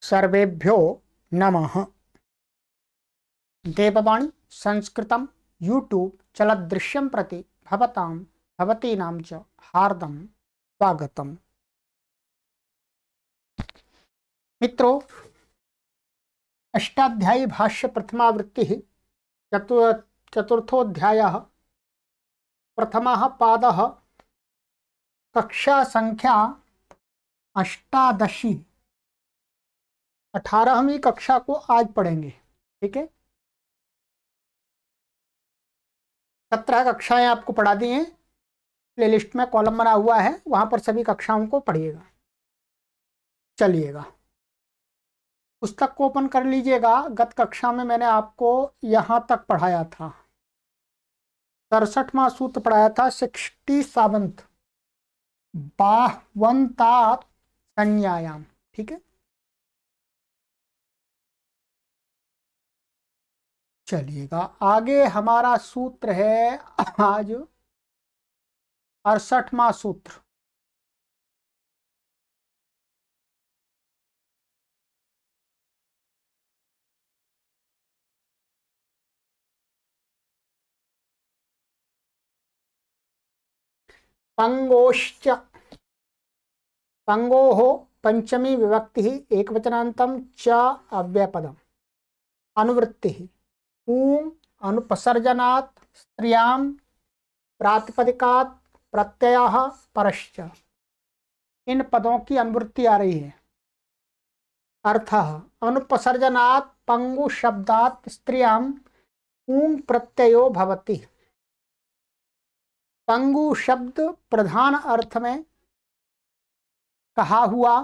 सर्वेभ्यो नमः। देववाणी संस्कृतं यूट्यूब चलदृश्यं प्रति भवतीनां च हार्दं स्वागतम्। मित्रों, अष्टाध्यायी भाष्य प्रथमावृत्तिः चतुर्थोऽध्यायः प्रथमः पादः कक्षा संख्या 18 18वीं कक्षा को आज पढ़ेंगे। ठीक है, 17 कक्षाएं आपको पढ़ा दी हैं। प्लेलिस्ट में कॉलम बना हुआ है, वहां पर सभी कक्षाओं को पढ़िएगा। चलिएगा, पुस्तक को ओपन कर लीजिएगा। गत कक्षा में मैंने आपको यहां तक पढ़ाया था, 67वां सूत्र पढ़ाया था। 67th बाह्वन्तात संज्ञायाम। ठीक है, चलिएगा आगे। हमारा सूत्र है आज 68वां सूत्र। पंगोश्च, पंगोः पंचमी विभक्ति एकवचनान्तं च अव्ययपदम्। अनुवृत्तिः ऊं अनुपसर्जनात् स्त्रियां प्रातिपदिकात् प्रत्ययः परश्च। इन पदों की अनुवृत्ति आ रही है। अर्थः अनुपसर्जनात् पंगु शब्दात् स्त्रियां ऊं प्रत्ययो भवति। पंगु शब्द प्रधान अर्थ में कहा हुआ,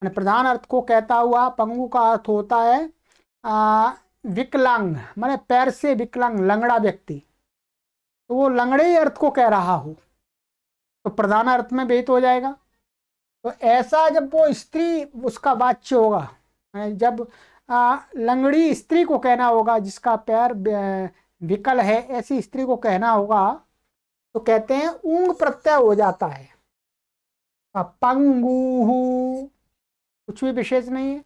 प्रधान अर्थ को कहता हुआ पंगु का अर्थ होता है विकलांग, माने पैर से विकलांग, लंगड़ा व्यक्ति। तो वो लंगड़े ही अर्थ को कह रहा हो तो प्रधान अर्थ में व्यक्त हो जाएगा। तो ऐसा जब वो स्त्री उसका वाच्य होगा, जब लंगड़ी स्त्री को कहना होगा, जिसका पैर विकल है, ऐसी स्त्री को कहना होगा, तो कहते हैं ऊंग प्रत्यय हो जाता है। पंगु कुछ भी विशेष नहीं है,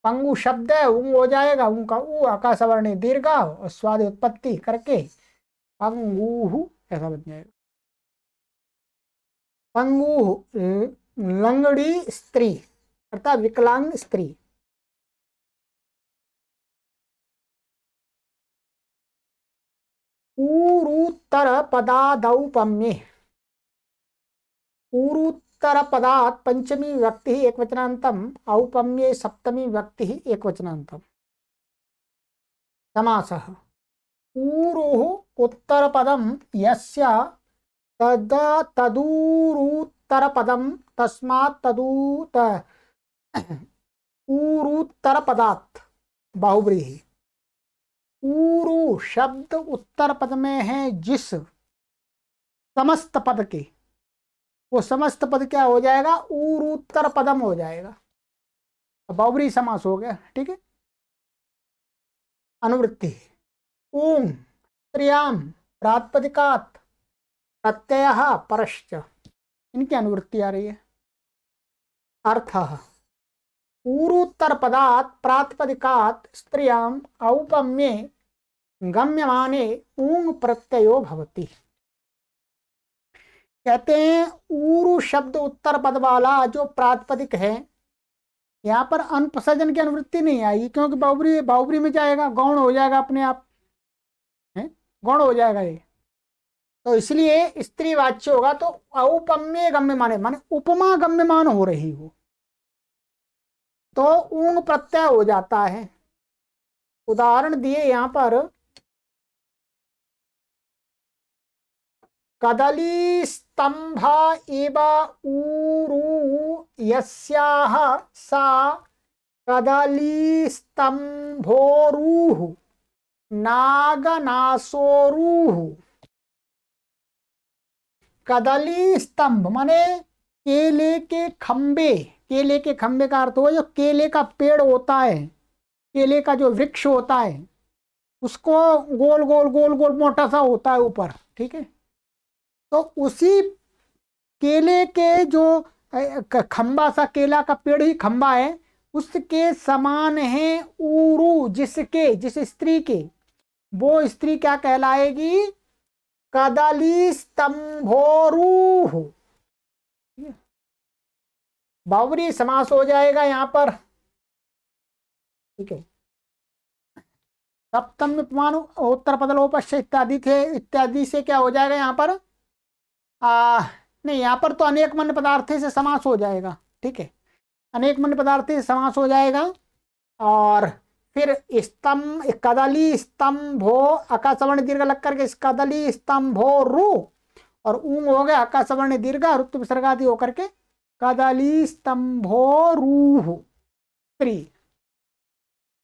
पंगु शब्द है, ऊंग हो जाएगा। ऊंग का ऊ आकाश वर्ण दीर्घ और स्वाद उत्पत्ति करके पंगु ऐसा बन जाएगा। पंगु लंगड़ी स्त्री अर्थात विकलांग स्त्री। ऊरूत्तर पदादौपम्ये, ऊरूत्तर पदात् पंचमी विभक्ति एकवचनान्तम् औपम्ये सप्तमी विभक्ति एकवचनान्तम्। समासः ऊरुः उत्तरपदं यस्य तदूरूत्तरपदं तस्मात् ऊरूत्तरपदात् बाहुव्रीहि। ऊरु शब्द उत्तर पद में है जिस समस्त पद के, वो समस्त पद क्या हो जाएगा? ऊरूत्तर पदम हो जाएगा। बाहुव्रीहि समास हो गया। ठीक है, अनुवृत्ति ऊं स्त्रियां प्रातिपदिकात् प्रत्ययः परश्च, इनकी अनुवृत्ति आ रही है। अर्थः ऊरूत्तर पदात् प्रातिपदिकात् स्त्रियां औपम्ये गम्यमाने ऊंग प्रत्ययो भवति। कहते हैं ऊरु शब्द उत्तर पद वाला जो प्रातिपदिक है, यहाँ पर अनुपसर्जन की अनुवृत्ति नहीं आएगी, क्योंकि बाहुव्रीहि में जाएगा, गौण हो जाएगा, अपने आप है गौण हो जाएगा ये। तो इसलिए स्त्रीवाच्य होगा तो औपम्य गम्यमाने, माने उपमा गम्यमान हो रही हो, तो ऊंग प्रत्यय हो जाता है। उदाहरण दिए यहाँ पर, कदली स्तंभ इव ऊरु यस्याः सा कदली स्तंभोरुः नागनासोरुः। कदली स्तंभ माने केले के खंबे। केले के खंबे का अर्थ हो जो केले का पेड़ होता है, केले का जो वृक्ष होता है, उसको गोल गोल गोल गोल मोटा सा होता है ऊपर। ठीक है, तो उसी केले के जो खंबा सा, केला का पेड़ ही खंबा है, उसके समान है ऊरू, जिसके, जिस स्त्री के, वो स्त्री क्या कहलाएगी? कदली स्तंभोरूह। बहुब्री समास हो जाएगा यहां पर, ठीक है। सप्तम उपमान उत्तर पदलोपश्च इत्यादि थे, इत्यादि से क्या हो जाएगा यहाँ पर? नहीं, यहाँ पर तो अनेक मन पदार्थे से समास हो जाएगा, ठीक है। अनेक मन पदार्थे से समास हो जाएगा। और फिर स्तंभ, कदली स्तंभो, आकाशवर्ण दीर्घ लग करके कदली स्तंभो रू, और ऊंग हो गया आकाशवर्ण दीर्घ ऋतु विसर्ग आदि होकर के कदली स्तंभो रूह स्त्री,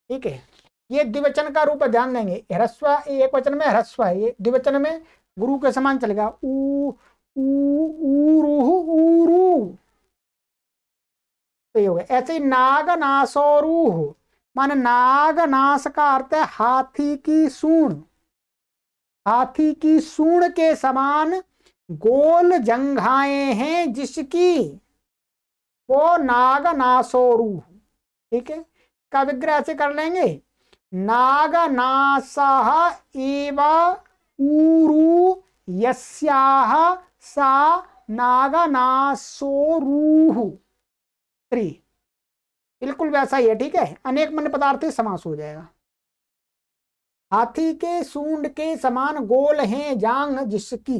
ठीक है। ये द्विवचन का रूप ध्यान देंगे। ह्रस्व एक वचन में ह्रस्व है, ये द्विवचन में गुरु के समान चलेगा। ऊ ऊरू, तो ये हो गया। ऐसे ही नाग नासोरूह, माने नाग नास का अर्थ है हाथी की सूंड। हाथी की सूंड के समान गोल जंघाएं हैं जिसकी, वो नाग नासोरूह, ठीक है। का विग्रह ऐसे कर लेंगे, नागनासः एव ऊरू यस्याः सा नागनासोरूह स्त्री, बिल्कुल वैसा ही है, ठीक है। अनेक मन पदार्थी समास हो जाएगा। हाथी के सूंड के समान गोल हैं जांग जिसकी,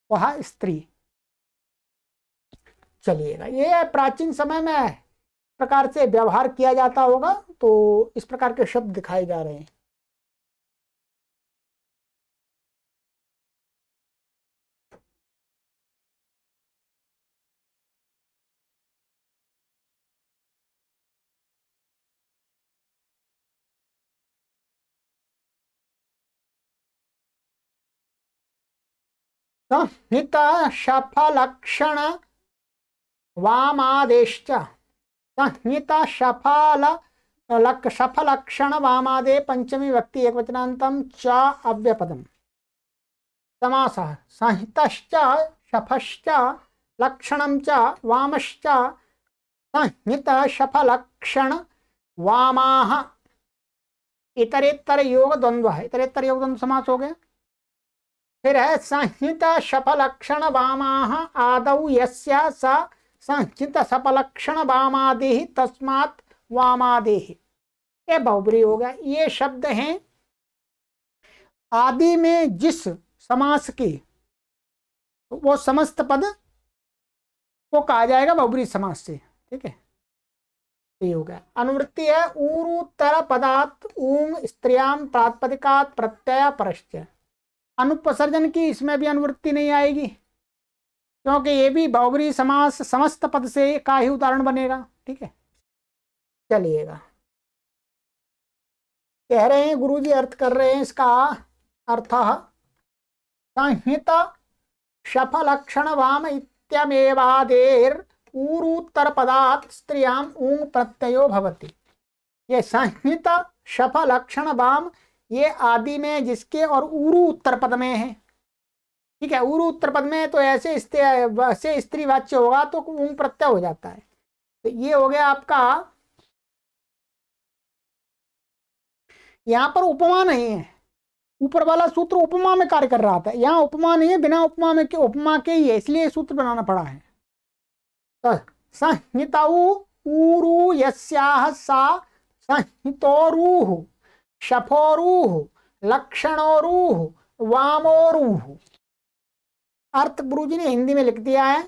वह स्त्री। चलिएगा, ये प्राचीन समय में प्रकार से व्यवहार किया जाता होगा, तो इस प्रकार के शब्द दिखाए जा रहे हैं। संहित शफलक्षण वामादेश्च, संहित शफलक्षण वामादे पंचमी व्यक्ति एकवचनान्तं च अव्यपदम्। समासः संहितश्च शफश्च लक्षणं च वामश्च, संहित शफलक्षण वामाः इतरेतर योग द्वंद्व है, इतरेतर योग द्वंद्व समास हो गया। फिर है संहित शफलक्षण वामाः आदौ यस्य स संहित सपलक्षण वामादेहि तस्मात् वामादेहि, ये बहुब्री हो गया। ये शब्द हैं आदि में जिस समास की, वो समस्त पद को कहा जाएगा बहुब्री समास से, ठीक है। ये हो गया। अनुवृत्ति है ऊरूत्तर पदात् ऊंग स्त्रियाम प्रातिपदिकात् प्रत्यय परश्च। अनुपसर्जन की इसमें भी अनुवृत्ति नहीं आएगी, क्योंकि ये भी बहुब्री समास समस्त पद से का ही उदाहरण बनेगा, ठीक है। चलिएगा, कह रहे हैं गुरुजी, अर्थ कर रहे हैं इसका। अर्थ संहित शफलक्षण वाम इत्यमेवादेर ऊरूत्तर पदात् स्त्रियाम ऊंग प्रत्ययो भवति। ये संहित शफलक्षण वाम, ये आदि में जिसके और ऊरू उत्तर पद में है, ठीक है। ऊरू उत्तर पद में तो ऐसे स्त्री वाच्य होगा तो ऊंग प्रत्यय हो जाता है। तो ये हो गया आपका, यहां पर उपमा नहीं है। ऊपर वाला सूत्र उपमा में कार्य कर रहा था, यहाँ उपमा नहीं है, बिना उपमा में के उपमा के ही है, इसलिए सूत्र बनाना पड़ा है। तो संहिताऊ ऊरू यस्याः सा संहितोरूह शफोरूह लक्षणोरूह वामोरूह। अर्थ गुरुजी ने हिंदी में लिख दिया है,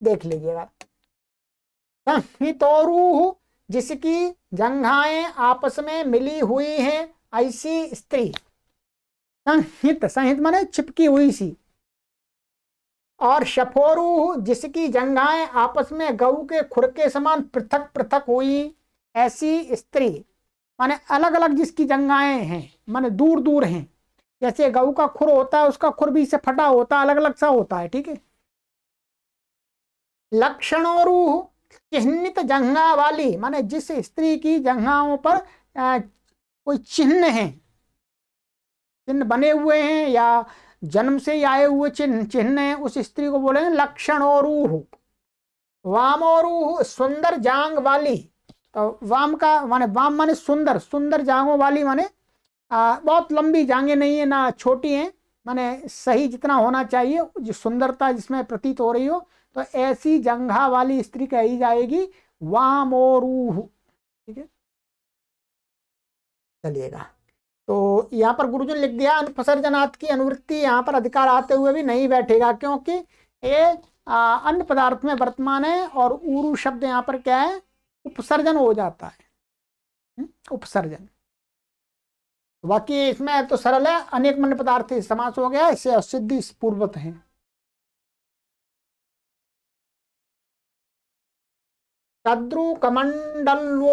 देख लीजिएगा। संहितोरूह, जिसकी जंघाएं आपस में मिली हुई हैं ऐसी स्त्री। संहित, संहित माने चिपकी हुई सी। और शफोरूह, जिसकी जंघाएं आपस में गऊ के खुर के समान पृथक पृथक हुई ऐसी स्त्री, माने अलग अलग जिसकी जंघाएं हैं, माने दूर दूर हैं। जैसे गऊ का खुर होता है, उसका खुर भी से फटा होता है, अलग अलग सा होता है, ठीक है। लक्षणोरूह, चिह्नित जंघा वाली, माने जिस स्त्री की जंघाओं पर कोई चिन्ह है, चिन्ह बने हुए हैं या जन्म से आए हुए चिन्ह है, उस स्त्री को बोले लक्षणोरूह। वामोरुह सुंदर जांग वाली। तो वाम का माने वाम माने सुंदर, सुंदर जांगों वाली माने बहुत लंबी जांगे नहीं है ना छोटी हैं, माने सही जितना होना चाहिए, जो सुंदरता जिसमें प्रतीत हो रही हो, तो ऐसी जंघा वाली स्त्री कही जाएगी वामोरुह। ठीक है, चलिएगा। तो यहाँ पर गुरुजी ने लिख दिया अनुपसर्जनात् की अनुवृत्ति यहाँ पर अधिकार आते हुए भी नहीं बैठेगा, क्योंकि ये अन्य पदार्थ में वर्तमान है और ऊरु शब्द यहाँ पर क्या है, उपसर्जन हो जाता है, उपसर्जन। बाकी इसमें तो सरल है, अनेक मन्य पदार्थ समास हो गया, इससे असिद्धि पूर्वत है। तद्रु कमंडलोच्छंदसि,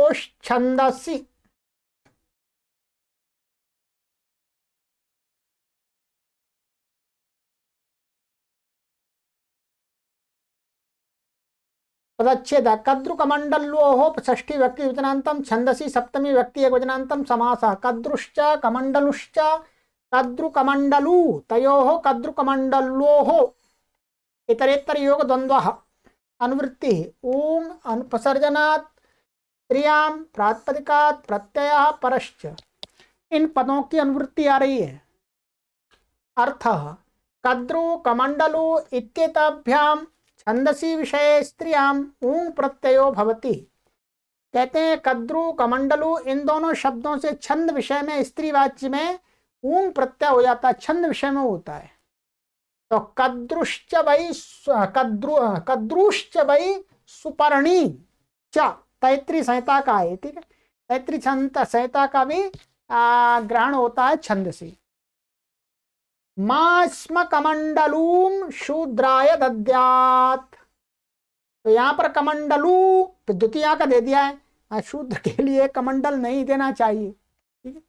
पदच्छेद कद्रु कमंडलोः षष्ठी व्यक्ति वचनांतम छंदसि सप्तमी व्यक्ति एक वचनांतम समासः कद्रुश्च कमंडलुश्च कद्रु कमंडलु तयोः कद्रु कमंडलोः इतरेतर योग द्वंद्वः अनुवृत्ति ऊंग अनुपसर्जनात् स्त्रियां प्रातिपदिकात् प्रत्ययः परश्च। इन पदों की अनुवृत्ति आ रही है। अर्थ कद्रु कमंडलु इत्येताभ्यां छंदसी विषय स्त्रियां ऊंग प्रत्ययो भवति। कहते हैं कद्रु कमंडलु इन दोनों शब्दों से छंद विषय में स्त्री वाच्य में ऊंग प्रत्यय हो जाता है, छंद विषय में होता है। तो कद्रुश्च वै कद्रुश्च वै सुपर्णी च तैत्री संहिता का है। ठीक है, तैत्री संहिता का भी ग्रहण होता है छंद से। मां स्म कमंडलूम शूद्राय दद्यात्, तो यहां पर कमंडलू द्वितीया का दे दिया है, शूद्र के लिए कमंडल नहीं देना चाहिए। ठीक है,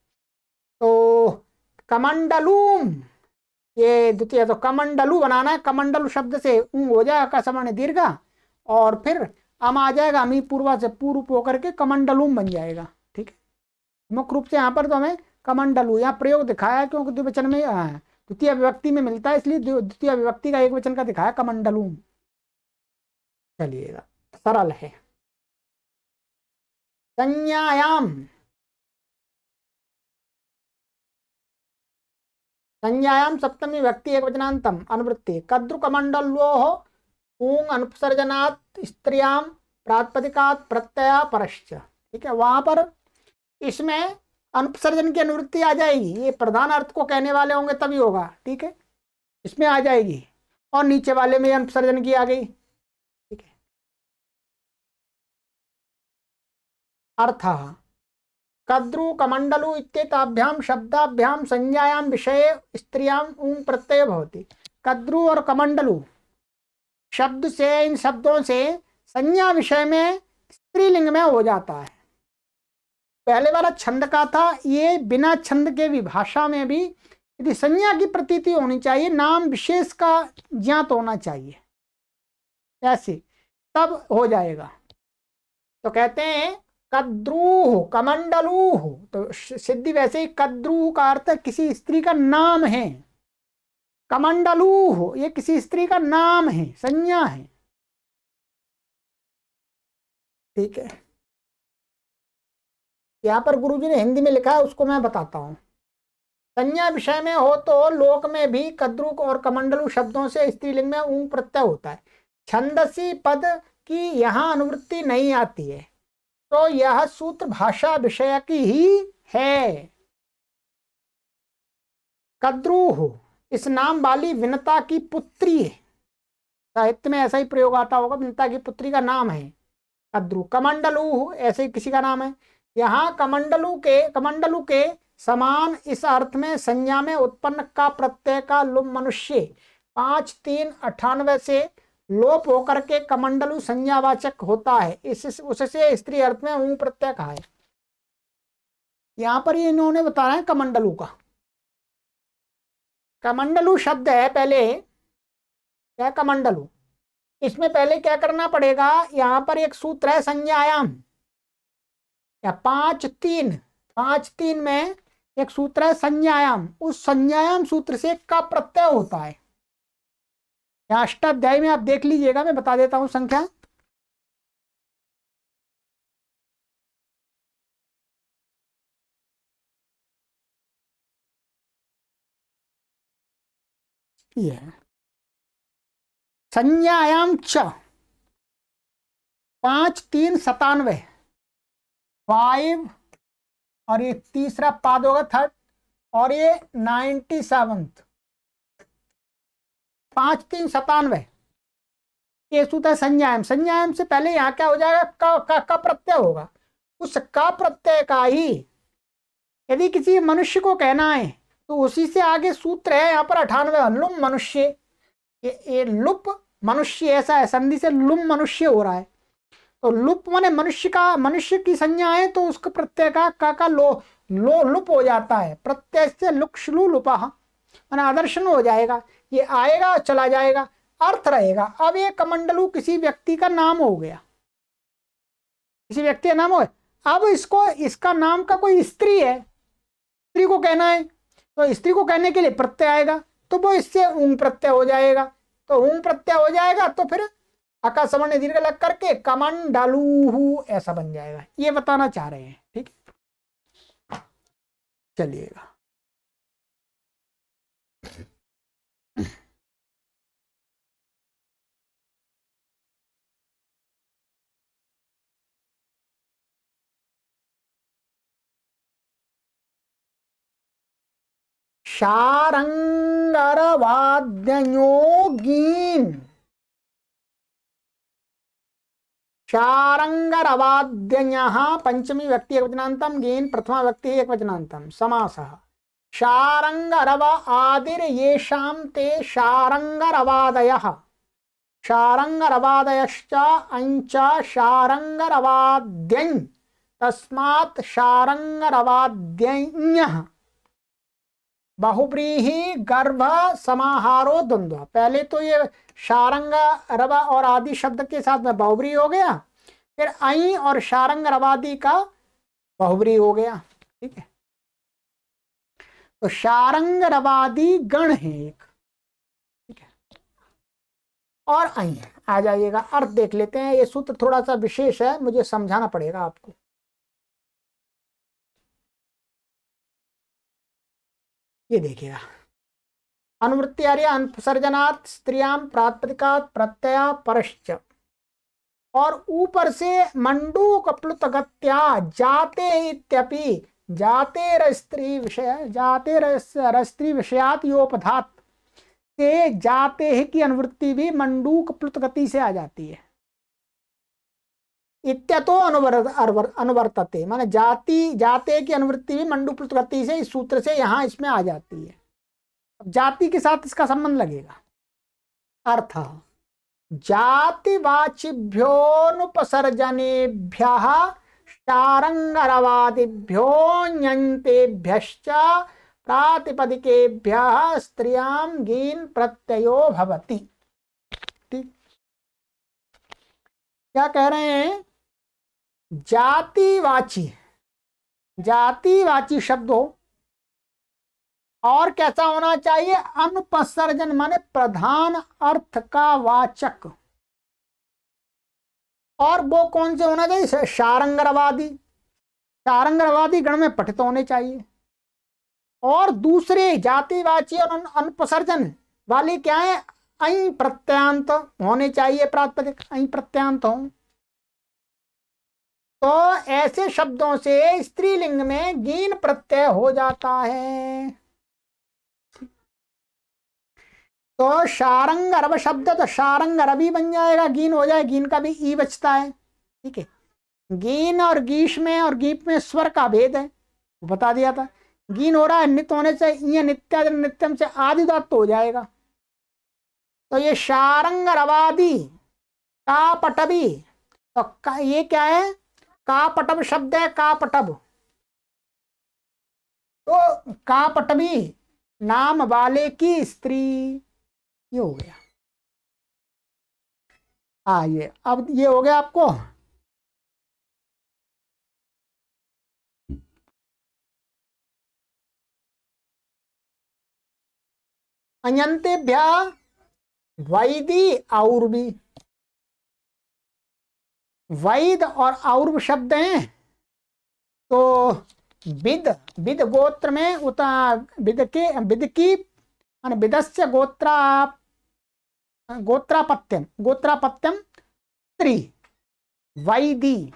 तो कमंडलूम ये द्वितीय, तो कमंडलू बनाना है, कमंडलू शब्द से ऊंग हो जाएगा का समान दीर्घा, और फिर अम आ जाएगा, अमी पूर्वा से पूर्व होकर के कमंडलूम बन जाएगा। ठीक है, मुख्य रूप से यहाँ पर तो हमें कमंडलू यहाँ प्रयोग दिखाया है, क्योंकि द्विवचन में द्वितीय विभक्ति में मिलता है, इसलिए द्वितीय विभक्ति का एक वचन का दिखाया कमंडलूम। चलिएगा, सरल है। संज्ञायाम, संज्ञायाम सप्तमी व्यक्ति एक वचनांतम अनुवृत्ति कद्रु कमंडलोः ऊंग अनुपसर्जनात् स्त्रियां प्रातिपदिकात् प्रत्यय परश्च। ठीक है, वहां पर इसमें अनुपसर्जन की अनुवृत्ति आ जाएगी, ये प्रधान अर्थ को कहने वाले होंगे तभी होगा। ठीक है, इसमें आ जाएगी, और नीचे वाले में अनुपसर्जन की आ गई। ठीक है, अर्थ कद्रु कमंडलु इत्येताभ्याम शब्दाभ्याम संज्ञायां विषये स्त्रियां ऊंग प्रत्यय भवति। कद्रु और कमंडलु शब्द से, इन शब्दों से संज्ञा विषय में स्त्रीलिंग में हो जाता है। पहले वाला छंद का था, ये बिना छंद के भी भाषा में भी यदि संज्ञा की प्रतीति होनी चाहिए, नाम विशेष का ज्ञात होना चाहिए, ऐसे तब हो जाएगा। तो कहते हैं कद्रूह कमंडलूह, तो सिद्धि वैसे ही कद्रूह का अर्थ किसी स्त्री का नाम है, कमंडलूह ये किसी स्त्री का नाम है, संज्ञा है। ठीक है, यहाँ पर गुरुजी ने हिंदी में लिखा है, उसको मैं बताता हूँ। संज्ञा विषय में हो तो लोक में भी कद्रु और कमंडलू शब्दों से स्त्रीलिंग में ऊंग प्रत्यय होता है। छंदसी पद की यहाँ अनुवृत्ति नहीं आती है, तो यह सूत्र भाषा विषय की ही है। कद्रूह इस नाम वाली विनता की पुत्री है, साहित्य में ऐसा ही प्रयोग आता होगा, विनता की पुत्री का नाम है कद्रू। कमंडलू ऐसे ही किसी का नाम है। यहाँ कमंडलू के समान इस अर्थ में संज्ञा में उत्पन्न का प्रत्यय का लुम मनुष्य 5-3-98 से लोप होकर के कमंडलू संज्ञावाचक होता है, उससे स्त्री अर्थ में ऊं प्रत्यय कहा है। यहाँ पर ये इन्होंने बताया है कमंडलू का। कमंडलू शब्द है पहले क्या, कमंडलू, इसमें पहले क्या करना पड़ेगा, यहाँ पर एक सूत्र है संज्ञायाम या 5-3 में एक सूत्र है संज्ञायाम, उस संज्ञायाम सूत्र से का प्रत्यय होता है। यहाँ अष्टाध्यायी में आप देख लीजिएगा, मैं बता देता हूँ संख्या ये है संज्ञायाम च 5 3 97 5 और ये तीसरा पाद होगा थर्ड और ये 97 5 3 97 ये सूत्र है संज्ञायाम। संज्ञायाम से पहले यहाँ क्या हो जाएगा का प्रत्यय होगा। उस का प्रत्यय का ही यदि किसी मनुष्य को कहना है तो उसी से आगे सूत्र है यहाँ पर 98 लुम मनुष्य। ये लुप मनुष्य ऐसा है संधि से लुम मनुष्य हो रहा है। तो लुप माने मनुष्य का मनुष्य की संज्ञा है तो उसका प्रत्यय का लो लुप हो जाता है। प्रत्यय से लुक श्लू लुपा माने आदर्शन हो जाएगा। ये आएगा और चला जाएगा अर्थ रहेगा। अब ये कमंडलू किसी व्यक्ति का नाम हो गया। किसी व्यक्ति का नाम हो गया। अब इसका नाम का कोई स्त्री है। स्त्री को कहना है तो स्त्री को कहने के लिए प्रत्यय आएगा तो वो इससे ऊंग प्रत्यय हो जाएगा। तो ऊंग प्रत्यय हो जाएगा तो फिर आकाश सवर्ण दीर्घ लग करके कमंडलू ऐसा बन जाएगा। ये बताना चाह रहे हैं। ठीक है चलिएगा। शारंगरवाद्योगीन शारंगरवाद्यः पंचमी व्यक्ति एकवचनान्तम गीन प्रथमा व्यक्ति एकवचनान्तम समासः। शारंगरव आदिर येषां ते शारंगरवादयः शारंगरवादयश्च अंच शारंगरवाद्यं तस्मात् शारंगरवाद्यञ् बहुब्रीहि गर्भ समाहारो द्वंद्व। पहले तो ये शारंग रवा और आदि शब्द के साथ में बहुब्री हो गया फिर आई और शारंग रवादि का बहुब्री हो गया। ठीक है तो शारंग रवादि गण है एक। ठीक है और आई आ जाइएगा। अर्थ देख लेते हैं। ये सूत्र थोड़ा सा विशेष है मुझे समझाना पड़ेगा आपको। ये देखिएगा अनुवृत्ति आ रही है अनुसर्जनात् स्त्रियां प्रातिपदिकात् प्रत्यय परश्च और ऊपर से मंडूक प्लुतगत्या जाते इत्यपि जाते स्त्री विषय जाते स्त्री विषयात योपधात से जाते ही की अनुवृत्ति भी मंडूक प्लुतगति से आ जाती है। इत्यतो अनुवर्तते माने जाते की अनुवृत्ति भी मंडूक प्लुतगति से इस सूत्र से यहाँ इसमें आ जाती है। अब जाति के साथ इसका संबंध लगेगा। अर्थ जातिवाचिभ्योनुपसर्जनेभ्यः शारंगरवादिभ्यो ञन्तेभ्यश्च प्रातिपदिकेभ्यः स्त्रियां गीन प्रत्ययो भवति। ठीक क्या कह रहे हैं जातिवाची शब्द हो और कैसा होना चाहिए अनुपसर्जन माने प्रधान अर्थ का वाचक। और वो कौन से होना चाहिए शारंगरवादी गण में पठित होने चाहिए। और दूसरे जातिवाची और अनुपसर्जन वाले क्या है ऐ प्रत्यांत होने चाहिए। प्रातिपदिक ऐ प्रत्यांत हो तो ऐसे शब्दों से स्त्रीलिंग में गीन प्रत्यय हो जाता है। तो शारंगरव शब्द तो शारंगरवी बन जाएगा गीन हो जाए। गीन का भी ई बचता है। ठीक है गीन और गीश में और गीप में स्वर का भेद है वो बता दिया था। गीन हो रहा है नित्य होने से ये नित्यादि नित्यम से आदि धातु तो हो जाएगा। तो ये शारंगरवादी का पटबी तो ये क्या है का पटब शब्द है। का पटब तो का पटबी नाम वाले की स्त्री ये हो गया। ये अब ये हो गया आपको अयंतेभ्य वैदी और्वी। वैद और और्व शब्द हैं तो विद गोत्र में विद की माने विदस्य गोत्रापत्यम, गोत्रापत्यम स्त्री, वैदी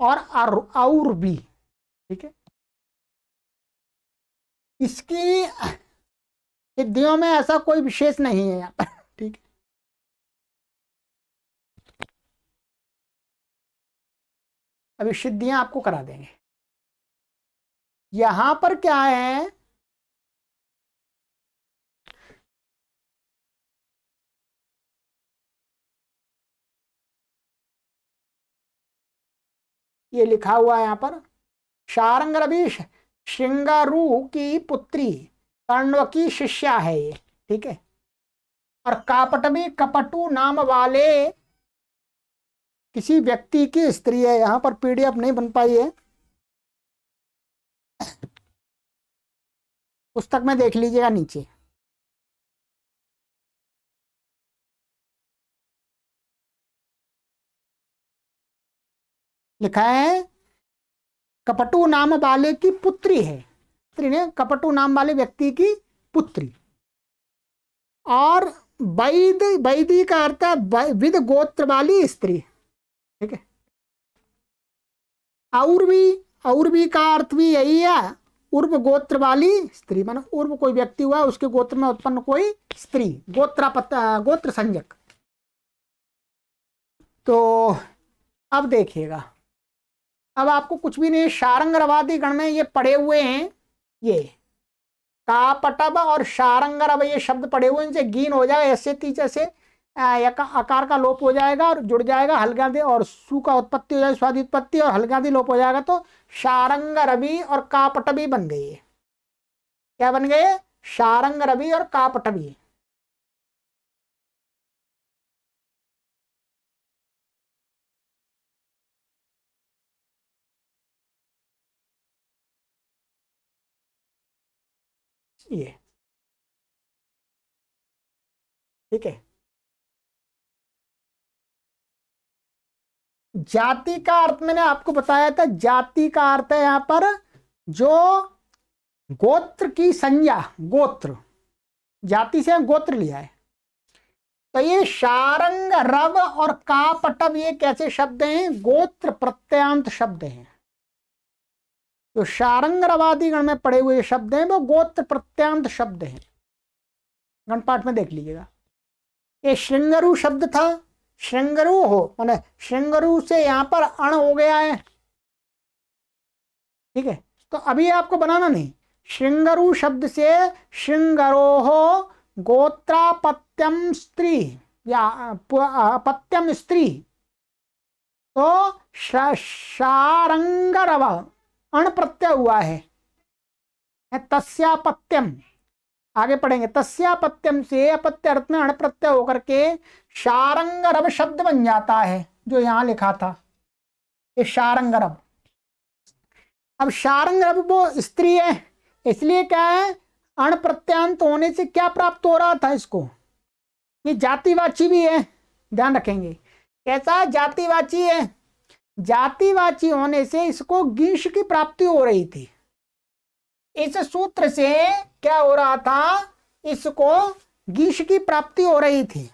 और और भी। ठीक है, इसकी सिद्धियों में ऐसा कोई विशेष नहीं है यहाँ पर। ठीक है, अभी सिद्धियां आपको करा देंगे। यहां पर क्या है, ये लिखा हुआ है यहां पर, शारंगरवी श्रृंगारू की पुत्री, कण्व की शिष्या है ये। ठीक है, और कापटवी कपटू नाम वाले किसी व्यक्ति की स्त्री है। यहां पर पीडीएफ नहीं बन पाई है, पुस्तक में देख लीजिएगा नीचे। लिखा है कपटू नाम वाले की पुत्री है, स्त्री ने कपटू नाम वाले व्यक्ति की पुत्री। और वैदी का अर्थ है विद गोत्र वाली स्त्री। ठीक है, और भी का अर्थ भी यही है, उर्व गोत्र वाली स्त्री, माना उर्व कोई व्यक्ति हुआ, उसके गोत्र में उत्पन्न कोई स्त्री, गोत्र संज्ञक। तो अब देखिएगा, अब आपको कुछ भी नहीं, शारंगरवादी गण में ये पड़े हुए हैं, ये कापटब और शारंगरव ये शब्द पड़े हुए, इनसे गीन हो जाएगा, ऐसे तीजे से आकार का लोप हो जाएगा और जुड़ जाएगा हलगादि, और सु का उत्पत्ति हो जाएगी, स्वादि उत्पत्ति, और हलगादि लोप हो जाएगा, तो शारंगरवी और कापटबी बन गई है। क्या बन गए, शारंगरवी और कापटबी। ये ठीक है, जाति का अर्थ मैंने आपको बताया था, जाति का अर्थ है यहां पर जो गोत्र की संज्ञा, गोत्र, जाति से गोत्र लिया है। तो ये शारंग रव और कापटव ये कैसे शब्द हैं, गोत्र प्रत्यांत शब्द हैं। जो शारंग रवादी गण में पड़े हुए शब्द हैं वो गोत्र प्रत्यांत शब्द हैं। गणपाठ में देख लीजिएगा, ये श्रृंगरु शब्द था, श्रृंगरु हो माने श्रृंगरु से यहां पर अण हो गया है। ठीक है, तो अभी आपको बनाना नहीं, श्रृंगरु शब्द से श्रृंगरो हो गोत्रापत्यम स्त्री या अपत्यम स्त्री, तो शारंगरव अण प्रत्यय हुआ है, तस्यापत्यम, आगे पढ़ेंगे, तस्यापत्यम से अपत्य अर्थ में अण प्रत्यय होकर के शारंगरव शब्द बन जाता है, जो यहां लिखा था ये शारंगरव। अब शारंगरव वो स्त्री है, इसलिए क्या है, अण प्रत्यांत होने से क्या प्राप्त हो रहा था इसको, ये जातिवाची भी है, ध्यान रखेंगे। कैसा जातिवाची है, जातिवाची होने से इसको गीश की प्राप्ति हो रही थी। इस सूत्र से क्या हो रहा था, इसको गीश की प्राप्ति हो रही थी।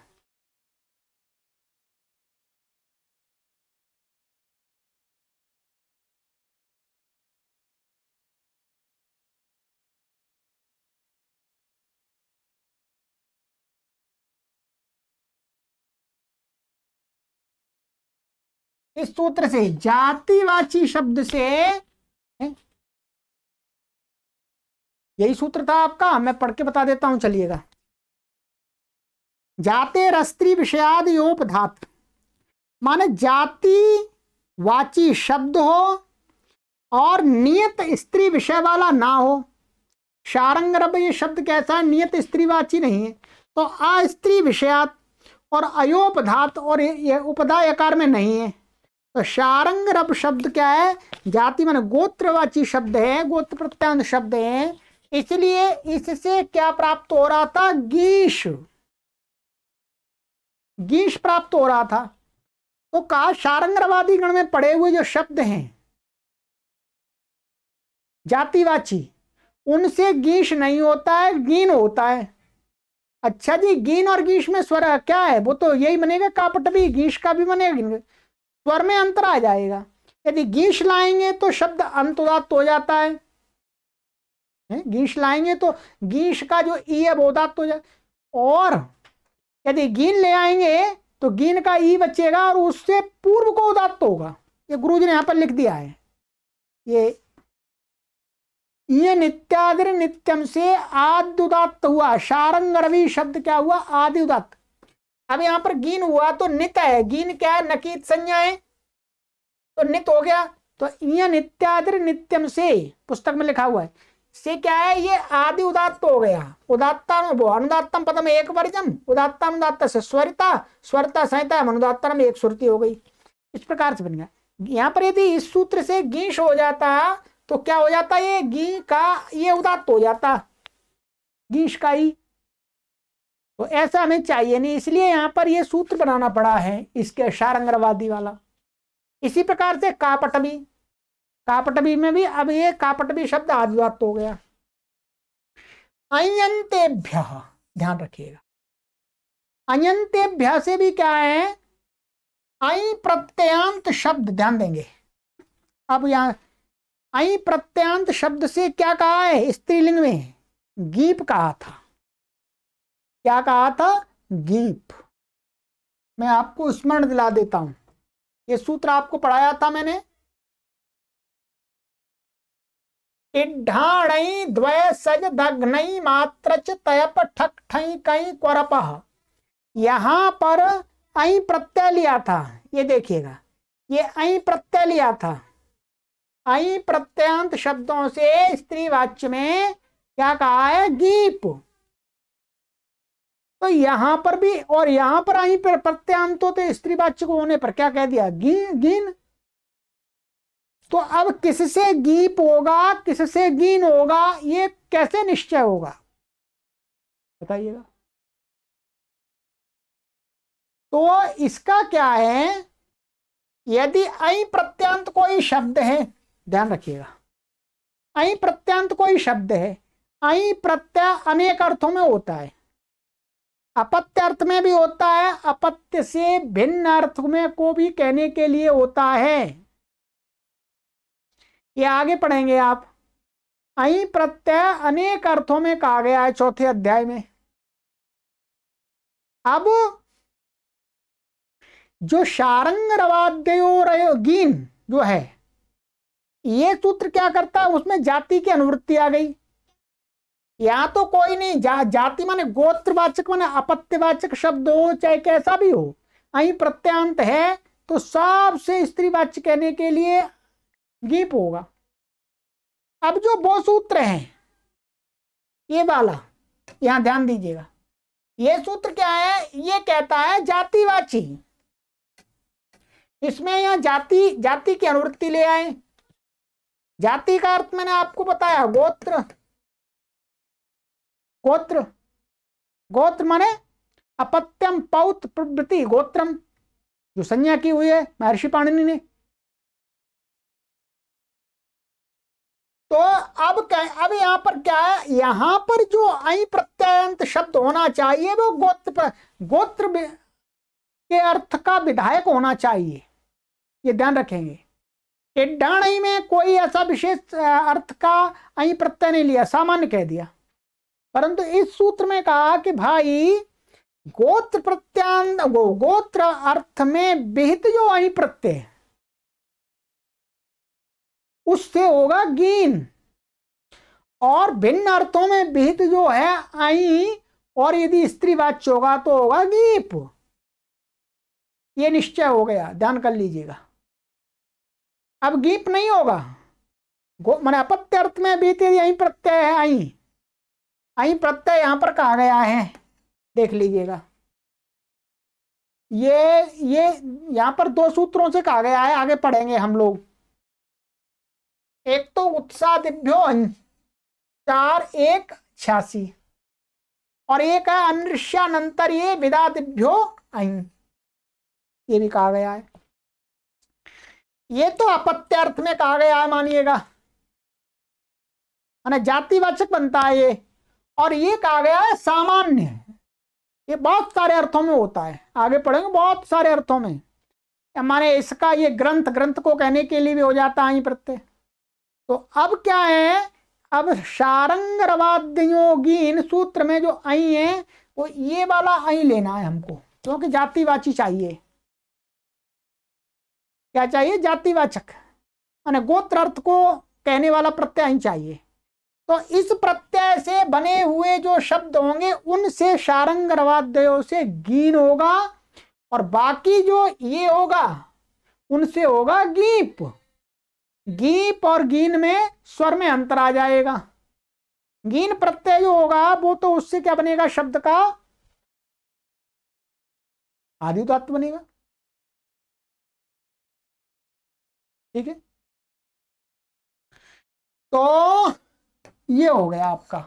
इस सूत्र से जातिवाची शब्द से, यही सूत्र था आपका, मैं पढ़ के बता देता हूं, चलिएगा। जाते रस्त्री विषयाद योपधात, माने जातिवाची शब्द हो और नियत स्त्री विषय वाला ना हो। शारंगरव ये शब्द कैसा है, नियत स्त्रीवाची नहीं है, तो अस्त्री विषयात और अयोपधात और ये उपधा आकार में नहीं है। तो शारंगरव शब्द क्या है, जाति माने गोत्रवाची शब्द है, गोत्र प्रत्यांत शब्द है, इसलिए इससे क्या प्राप्त हो रहा था, गीश, गीश प्राप्त हो रहा था। तो कहा शारंगरवादी गण में पड़े हुए जो शब्द हैं जातिवाची, उनसे गीश नहीं होता है, गीन होता है। अच्छा जी, गीन और गीश में स्वर क्या है? वो तो यही बनेगा, कापट भी, गीश का भी बनेगा, स्वर में अंतर आ जाएगा। यदि गीश लाएंगे तो शब्द अंतोदात्त हो जाता है, गीश लाएंगे तो गीश का जो ई है वो उदात्त हो जाए, और यदि गीन ले आएंगे तो गीन का ई बचेगा और उससे पूर्व को उदात्त होगा। ये गुरुजी ने यहां पर लिख दिया है। ये नित्यादि नित्यम से आदि उदात्त हुआ, शारंग रवि शब्द क्या हुआ? आदि उदात्त। अब यहां पर गीन हुआ तो नित है, गीन क्या है? नकीत संज्ञा है, तो नित हो गया। तो ये नित्यादि नित्यम से पुस्तक में लिखा हुआ है, से क्या है? ये आदि उदात्त हो गया। अनुदात्तम पदम एक वर्जम, उदात्ता अनुदात्त से स्वरिता, स्वरता संहिता अनुदात्तम एक श्रुति हो गई। इस प्रकार से बन गया। यहाँ पर यदि इस सूत्र से गीश हो जाता तो क्या हो जाता? ये गी का ये उदात्त हो जाता, गीश का ही। तो ऐसा हमें चाहिए नहीं, इसलिए यहाँ पर ये सूत्र बनाना पड़ा है इसके शारंगरवादी वाला। इसी प्रकार से कापटवी, कापटवी में भी अब ये कापटवी शब्द आदिवात हो गया। अयंतेभ्य, ध्यान रखिएगा, अयंतेभ्य से भी क्या है? अई प्रत्ययांत शब्द, ध्यान देंगे। अब यहां अई प्रत्ययांत शब्द से क्या कहा है? स्त्रीलिंग में गीप कहा था। क्या कहा था? गीप। मैं आपको स्मरण दिला देता हूं, ये सूत्र आपको पढ़ाया था मैंने। इड्ढाणई द्वय सज दग्नई मात्रच तयप ठक ठई कई क्वरपः। यहां पर अई प्रत्यय लिया था, ये देखिएगा, ये अई प्रत्यय लिया था। अई प्रत्ययांत शब्दों से स्त्रीवाच्य में क्या कहा है? गीप। तो यहां पर भी, और यहां पर अई प्रत्ययांत तो स्त्रीवाच्य को होने पर क्या कह दिया? गीन। तो अब किससे गीप होगा, किससे गीन होगा, ये कैसे निश्चय होगा बताइएगा? तो इसका क्या है? यदि अई प्रत्यांत कोई शब्द है, ध्यान रखिएगा, अई प्रत्यांत कोई शब्द है, अई प्रत्यय अनेक अर्थों में होता है। अपत्य अर्थ में भी होता है, अपत्य से भिन्न अर्थ में को भी कहने के लिए होता है। ये आगे पढ़ेंगे आप। अई प्रत्यय अनेक अर्थों में कहा गया है चौथे अध्याय में। अब जो शारंग रवाद्यो गीन जो है, ये सूत्र क्या करता है? उसमें जाति की अनुवृत्ति आ गई। या तो कोई नहीं, जाति माने गोत्रवाचक, माने अपत्यवाचक शब्द हो, चाहे कैसा भी हो, अई प्रत्यांत है तो सबसे स्त्रीवाच्य कहने के लिए गीप होगा। अब जो वो सूत्र है, ये वाला, यहां ध्यान दीजिएगा, ये सूत्र क्या है? ये कहता है जातिवाची। इसमें यहां जाति, जाति की अनुवृत्ति ले आए। जाति का अर्थ मैंने आपको बताया, गोत्र। गोत्र, गोत्र माने अपत्यम पौत्र प्रवृत्ति गोत्रम, जो संज्ञा की हुई है महर्षि पाणिनि ने। तो अब यहां पर क्या है? यहां पर जो अई प्रत्ययांत शब्द होना चाहिए वो गोत्र के अर्थ का विधायक होना चाहिए, ये ध्यान रखेंगे। इड्ढाणई में कोई ऐसा विशेष अर्थ का अई प्रत्यय नहीं लिया, सामान्य कह दिया। परंतु इस सूत्र में कहा कि भाई गोत्र प्रत्यांत, गोत्र अर्थ में विहित जो अई प्रत्यय, उससे होगा गीन, और भिन्न अर्थों में विहित जो है अई, और यदि स्त्रीवाच्य होगा तो होगा गीप। ये निश्चय हो गया, ध्यान कर लीजिएगा। अब गीप नहीं होगा, माने अपत्य अर्थ में विहित यदि अई प्रत्यय है, अई प्रत्यय यहां पर कहा गया है, देख लीजिएगा। ये यहां पर दो सूत्रों से कहा गया है, आगे पढ़ेंगे हम लोग। एक तो उत्सादिभ्यो 4:1:86, और एक है अनृष्यानंतर ये विदादिभ्यो अं, ये भी कहा गया है। ये तो अपत्य अर्थ में कहा गया है, मानिएगा। माने जातिवाचक बनता है ये। और ये कहा गया है सामान्य, ये बहुत सारे अर्थों में होता है, आगे पढ़ेंगे बहुत सारे अर्थों में। माने इसका ये ग्रंथ, ग्रंथ को कहने के लिए भी हो जाता है प्रत्यय। तो अब क्या है, अब शारंग रवाद्योगीन सूत्र में जो आई है वो ये वाला आई लेना है हमको, क्योंकि जातिवाची चाहिए। क्या चाहिए? जातिवाचक, माने गोत्र अर्थ को कहने वाला प्रत्यय आई चाहिए। तो इस प्रत्यय से बने हुए जो शब्द होंगे उनसे शारंग रवाद्यों से गीन होगा, और बाकी जो ये होगा उनसे होगा गीप। गीप और गीन में स्वर में अंतर आ जाएगा। गीन प्रत्यय जो होगा वो तो उससे क्या बनेगा, शब्द का आदि उदात्त बनेगा। ठीक है, तो ये हो गया आपका।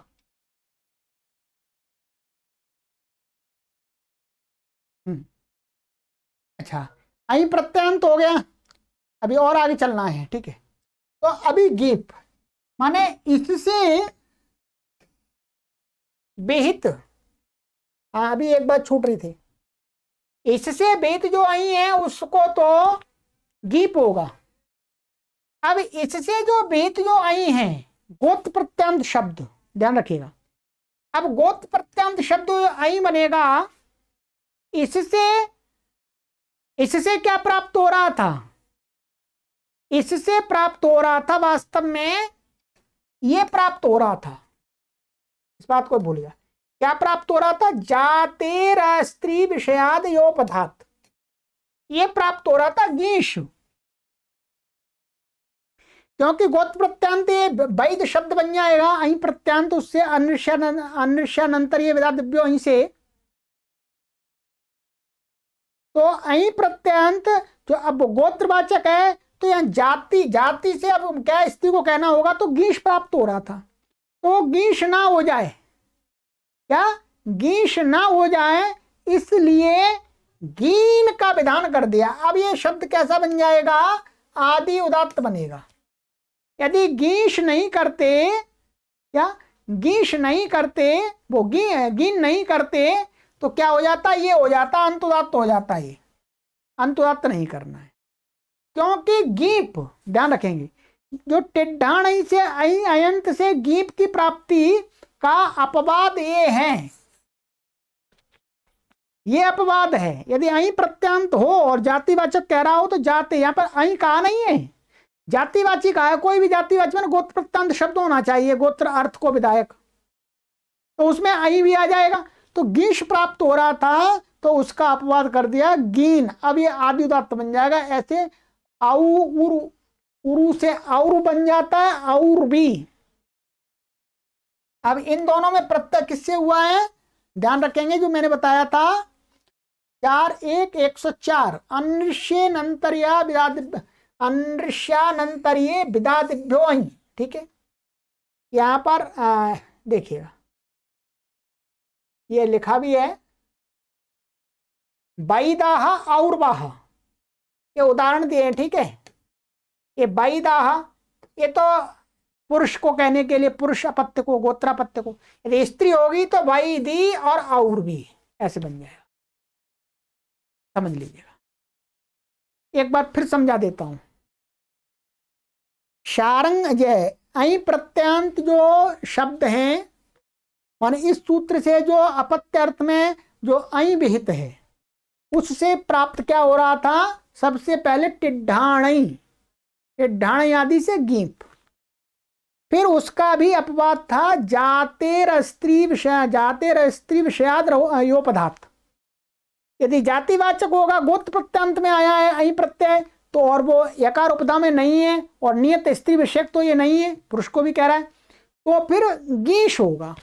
अच्छा, आई प्रत्यंत हो गया, अभी और आगे चलना है। ठीक है, तो अभी गीप माने इससे विहित। हाँ, अभी एक बात छूट रही थी, इससे विहित जो आई है उसको तो गीप होगा। अब इससे जो विहित जो आई है गोत्र प्रत्यंत शब्द, ध्यान रखिएगा। अब गोत्र प्रत्यंत शब्द आई बनेगा, इससे इससे क्या प्राप्त हो रहा था, इससे प्राप्त हो रहा था वास्तव में ये प्राप्त हो रहा था, इस बात को भूलिएगा। क्या प्राप्त हो रहा था? जातेर स्त्री विषयाद योपधात, ये प्राप्त हो रहा था गीश। क्योंकि गोत्र प्रत्यांत वैध शब्द बन जाएगा, अहीं प्रत्यांत उससे अनृष्यानंतर ये विदा दिव्यो अहीं से, तो अहीं प्रत्यांत जो अब गोत्रवाचक है, तो यहाँ जाति, जाति से अब क्या स्त्री को कहना होगा, तो गीश प्राप्त हो रहा था। तो गीश ना हो जाए, क्या गीश ना हो जाए, इसलिए गीन का विधान कर दिया। अब ये शब्द कैसा बन जाएगा? आदि उदात्त बनेगा। यदि गीश नहीं करते, क्या गीश नहीं करते, वो गीन नहीं करते, तो क्या हो जाता? ये हो जाता अंतुदात्त हो जाता है। ये अंतुदात्त नहीं करना है, क्योंकि गीप, ध्यान रखेंगे, जो टिड्ढाण से अयंत से गीप की प्राप्ति का अपवाद ये है, ये अपवाद है। यदि अहीं प्रत्यांत हो और जातिवाचक कह रहा हो तो जाति, यहां पर अहीं कहा नहीं है, जातिवाची कहा है। कोई भी जातिवाची में गोत्र प्रत्यांत शब्द होना चाहिए, गोत्र अर्थ को विधायक, तो उसमें अहीं भी आ जाएगा। तो गीश प्राप्त हो रहा था तो उसका अपवाद कर दिया गीन। अब ये आदि उदात्त बन जाएगा। ऐसे आउ उरु, उरु से और बन जाता है, और भी। अब इन दोनों में प्रत्यय किससे हुआ है? ध्यान रखेंगे जो मैंने बताया था, 4-1-104 अनृष्यानंतरीय विदादिभ्यो अहीं। ठीक है, यहां पर देखिएगा ये लिखा भी है, बैदाह औरवाह, ये उदाहरण दिए हैं। ठीक है, ये बैदाह, ये तो पुरुष को कहने के लिए, पुरुष अपत्य को, गोत्रापत्य को। यदि स्त्री होगी तो वैदी और और भी, ऐसे बन जाएगा। समझ लीजिएगा, एक बार फिर समझा देता हूं। शारंग जय अहीं प्रत्यांत जो शब्द हैं, माने इस सूत्र से जो अपत्य अर्थ में जो अहीं विहित है, उससे प्राप्त क्या हो रहा था? सबसे पहले टिड्ढाणी, टिड्ढाणी आदि से गीप। फिर उसका भी अपवाद था जातेर स्त्री विषय, जातेर स्त्री विषयाद योपधात। यदि जातिवाचक होगा, गोत्र प्रत्यांत में आया है अहीं प्रत्यय, तो और वो यकार उपधा में नहीं है, और नियत स्त्री विषयक तो ये नहीं है, पुरुष को भी कह रहा है, तो फिर गीश होगा।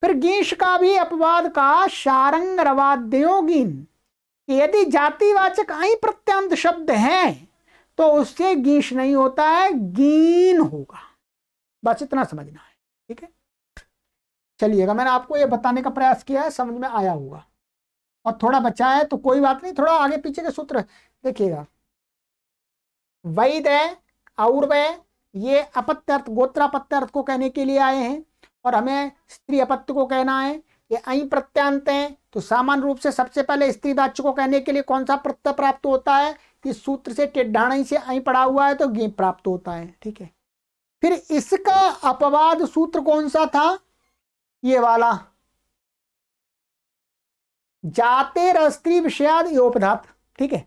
फिर गीश का भी अपवाद का शारंग रवाद्योगीन। यदि जातिवाचक अहीं प्रत्यांत शब्द है तो उससे गीश नहीं होता है, गीन होगा। बस इतना समझना है। ठीक है, चलिएगा, मैंने आपको ये बताने का प्रयास किया है, समझ में आया होगा। और थोड़ा बचा है तो कोई बात नहीं, थोड़ा आगे पीछे के सूत्र देखिएगा। वैद है, औरवै, ये अपत्य अर्थ गोत्रापत्य अर्थ को कहने के लिए आए हैं और हमें स्त्री अपत्य को कहना है। ये ऐ प्रत्यांत हैं, तो सामान्य रूप से सबसे पहले स्त्री वाच्य को कहने के लिए कौन सा प्रत्यय प्राप्त होता है? इस सूत्र से टिड्ढाणी से ऐ पड़ा हुआ है तो गे प्राप्त होता है। ठीक है, फिर इसका अपवाद सूत्र कौन सा था? ये वाला, जाते स्त्री विषयाद योपधात। ठीक है,